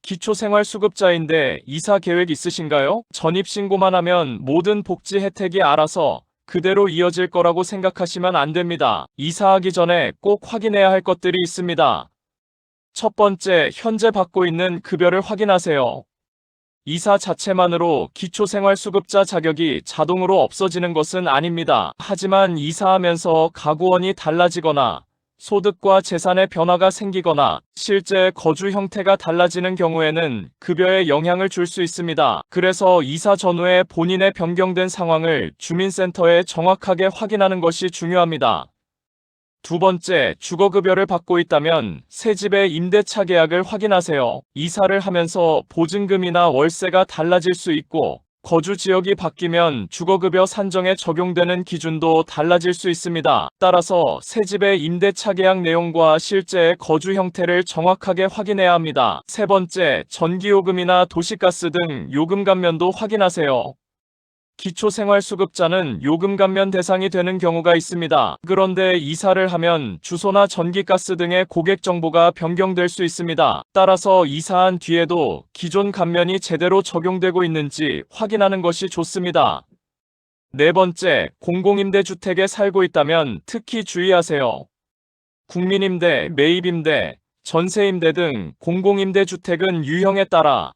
기초생활수급자인데 이사 계획 있으신가요? 전입신고만 하면 모든 복지 혜택이 알아서 그대로 이어질 거라고 생각하시면 안 됩니다. 이사하기 전에 꼭 확인해야 할 것들이 있습니다. 첫 번째, 현재 받고 있는 급여를 확인하세요. 이사 자체만으로 기초생활수급자 자격이 자동으로 없어지는 것은 아닙니다. 하지만 이사하면서 가구원이 달라지거나 소득과 재산의 변화가 생기거나 실제 거주 형태가 달라지는 경우에는 급여에 영향을 줄 수 있습니다. 그래서 이사 전후에 본인의 변경된 상황을 주민센터에 정확하게 확인하는 것이 중요합니다. 두 번째, 주거급여를 받고 있다면 새 집의 임대차 계약을 확인하세요. 이사를 하면서 보증금이나 월세가 달라질 수 있고 거주 지역이 바뀌면 주거급여 산정에 적용되는 기준도 달라질 수 있습니다. 따라서 새 집의 임대차 계약 내용과 실제 거주 형태를 정확하게 확인해야 합니다. 세 번째, 전기요금이나 도시가스 등 요금 감면도 확인하세요. 기초생활수급자는 요금 감면 대상이 되는 경우가 있습니다. 그런데 이사를 하면 주소나 전기가스 등의 고객 정보가 변경될 수 있습니다. 따라서 이사한 뒤에도 기존 감면이 제대로 적용되고 있는지 확인하는 것이 좋습니다. 네 번째, 공공임대주택에 살고 있다면 특히 주의하세요. 국민임대, 매입임대, 전세임대 등 공공임대주택은 유형에 따라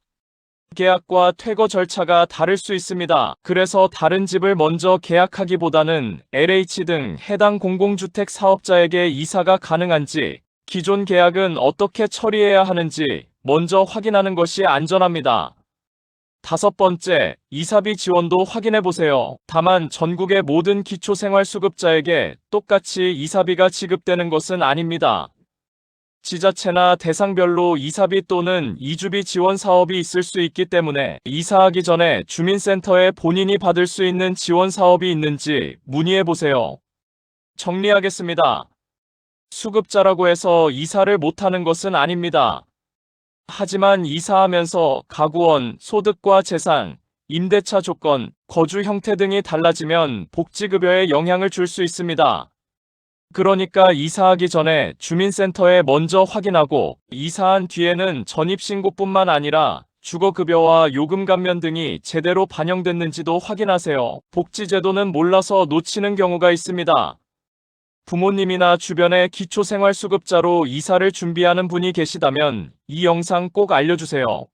계약과 퇴거 절차가 다를 수 있습니다. 그래서 다른 집을 먼저 계약하기보다는 LH 등 해당 공공주택 사업자에게 이사가 가능한지, 기존 계약은 어떻게 처리해야 하는지 먼저 확인하는 것이 안전합니다. 다섯 번째, 이사비 지원도 확인해보세요. 다만 전국의 모든 기초생활수급자에게 똑같이 이사비가 지급되는 것은 아닙니다. 지자체나 대상별로 이사비 또는 이주비 지원 사업이 있을 수 있기 때문에 이사하기 전에 주민센터에 본인이 받을 수 있는 지원 사업이 있는지 문의해보세요. 정리하겠습니다. 수급자라고 해서 이사를 못하는 것은 아닙니다. 하지만 이사하면서 가구원, 소득과 재산, 임대차 조건, 거주 형태 등이 달라지면 복지급여에 영향을 줄 수 있습니다. 그러니까 이사하기 전에 주민센터에 먼저 확인하고 이사한 뒤에는 전입신고뿐만 아니라 주거급여와 요금 감면 등이 제대로 반영됐는지도 확인하세요. 복지제도는 몰라서 놓치는 경우가 있습니다. 부모님이나 주변에 기초생활수급자로 이사를 준비하는 분이 계시다면 이 영상 꼭 알려주세요.